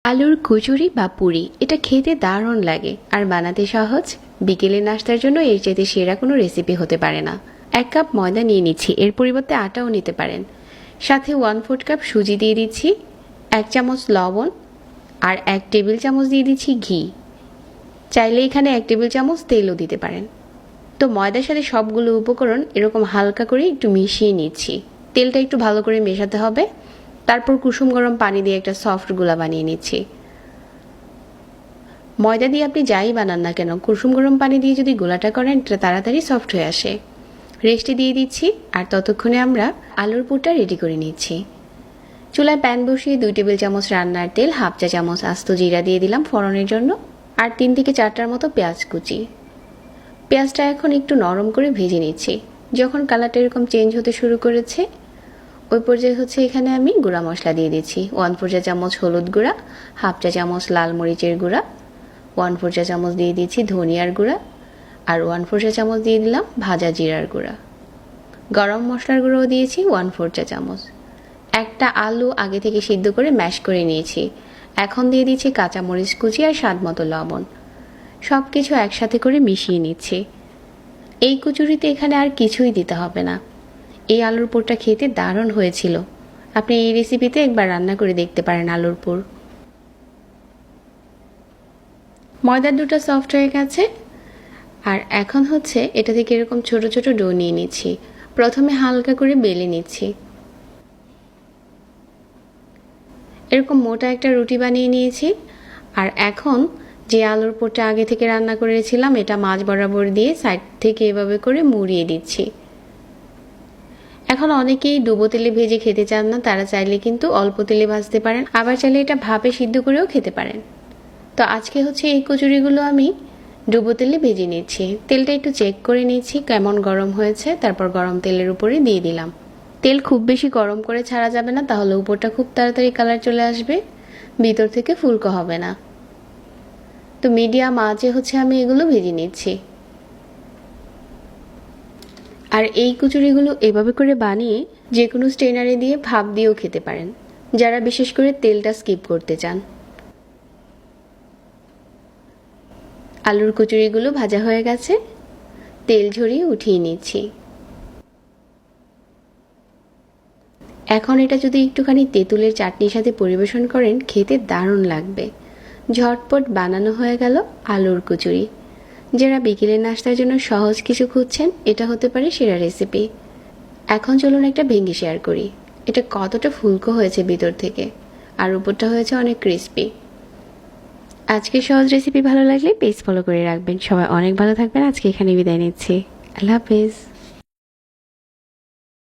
আলুর কচুরি বা পুরি এটা খেতে দারুণ লাগে আর বানাতে সহজ। বিকেলের নাস্তার জন্য এর চাইতে সেরা কোনো রেসিপি হতে পারে না। 1 কাপ ময়দা নিয়ে নিচ্ছি, এর পরিবর্তে আটাও নিতে পারেন। সাথে 1/4 কাপ সুজি দিয়ে দিচ্ছি, 1 চামচ লবণ আর 1 টেবিল চামচ দিয়ে দিচ্ছি ঘি। চাইলে এখানে 1 টেবিল চামচ তেলও দিতে পারেন। তো ময়দার সাথে সবগুলো উপকরণ এরকম হালকা করে একটু মিশিয়ে নিচ্ছি। তেলটা একটু ভালো করে মেশাতে হবে। তারপর কুসুম গরম পানি দিয়ে একটা সফট গোলা বানিয়ে নিচ্ছি। ময়দা দিয়ে আপনি যাই বানান না কেন, কুসুম গরম পানি দিয়ে যদি গোলাটা করেন এটা তাড়াতাড়ি সফট হয়ে আসে। রেস্টে দিয়ে দিচ্ছি আর ততক্ষণে আমরা আলুর পুরটা রেডি করে নিচ্ছি। চুলায় প্যান বসিয়ে 2 টেবিল চামচ রান্নার তেল, 1/2 চা চামচ আস্ত জিরা দিয়ে দিলাম ফোড়নের জন্য, আর 3 থেকে 4টার মতো পেঁয়াজ কুচি। পেঁয়াজটা এখন একটু নরম করে ভেজে নিচ্ছি। যখন কালারটা এরকম চেঞ্জ হতে শুরু করেছে ওই পর্যায়ে এখানে আমি গুঁড়া মশলা দিয়ে দিচ্ছি। 1/4 চা চামচ হলুদ গুঁড়া, 1/2 চা চামচ লাল মরিচের গুঁড়া, 1/4 চা চামচ দিয়ে দিচ্ছি ধনিয়ার গুঁড়া, আর 1/4 চা চামচ দিয়ে দিলাম ভাজা জিরার গুঁড়া। গরম মশলার গুঁড়োও দিয়েছি 1/4 চা চামচ। একটা আলু আগে থেকে সিদ্ধ করে ম্যাশ করে নিয়েছি। এখন দিয়ে দিচ্ছি কাঁচামরিচ কুচি আর স্বাদ মতো লবণ। সব কিছু একসাথে করে মিশিয়ে নিচ্ছি। এই কচুরিতে এখানে আর কিছুই দিতে হবে না। এই আলুর পুরটা খেতে দারুণ হয়েছিল। আপনি এই রেসিপিতে একবার রান্না করে দেখতে পারেন আলুর পুর। ময়দার ডোটা সফট হয়ে গেছে আর এখন এটা থেকে এরকম ছোট ছোট ডো নিয়ে নিচ্ছি। প্রথমে হালকা করে বেলে নিচ্ছি। এরকম মোটা একটা রুটি বানিয়ে নিয়েছি। আর এখন যে আলুর পুরটা আগে থেকে রান্না করেছিলাম এটা মাঝ বরাবর দিয়ে সাইড থেকে এভাবে করে মুড়িয়ে দিচ্ছি। এখন অনেকেই ডুবো তেলে ভেজে খেতে চান না, তারা চাইলে কিন্তু অল্প তেলে ভাজতে পারেন, আবার চাইলে এটা ভাপে সিদ্ধ করেও খেতে পারেন। তো আজকে এই কচুরিগুলো আমি ডুবো তেলে ভেজে নিচ্ছি। তেলটা একটু চেক করে নিচ্ছি কেমন গরম হয়েছে, তারপর গরম তেলের উপরে দিয়ে দিলাম। তেল খুব বেশি গরম করে ছাড়া যাবে না, তাহলে উপরটা খুব তাড়াতাড়ি কালার চলে আসবে, ভিতর থেকে ফুলকো হবে না। তো মিডিয়াম আঁচে আমি এগুলো ভেজে নিচ্ছি। আর এই কচুরিগুলো এভাবে করে বানিয়ে যে কোনো স্ট্রেনারে দিয়ে ভাপ দিয়েও খেতে পারেন, যারা বিশেষ করে তেলটা স্কিপ করতে চান। আলুর কচুরিগুলো ভাজা হয়ে গেছে, তেল ঝরিয়ে উঠিয়ে নিচ্ছি। এখন এটা যদি একটুখানি তেঁতুলের চাটনির সাথে পরিবেশন করেন খেতে দারুণ লাগবে। ঝটপট বানানো হয়ে গেল আলুর কচুরি। যারা বিকেলের নাস্তার জন্য সহজ কিছু খুঁজছেন এটা হতে পারে সেরা রেসিপি। এখন চলুন একটা ভেঙে শেয়ার করি এটা কতটা ফুলকো হয়েছে ভিতর থেকে, আর উপরটা হয়েছে অনেক ক্রিস্পি। আজকের সহজ রেসিপি ভালো লাগলে পেজ ফলো করে রাখবেন। সবাই অনেক ভালো থাকবেন। আজকে এখানে বিদায় নিচ্ছি। আল্লাহ হাফেজ।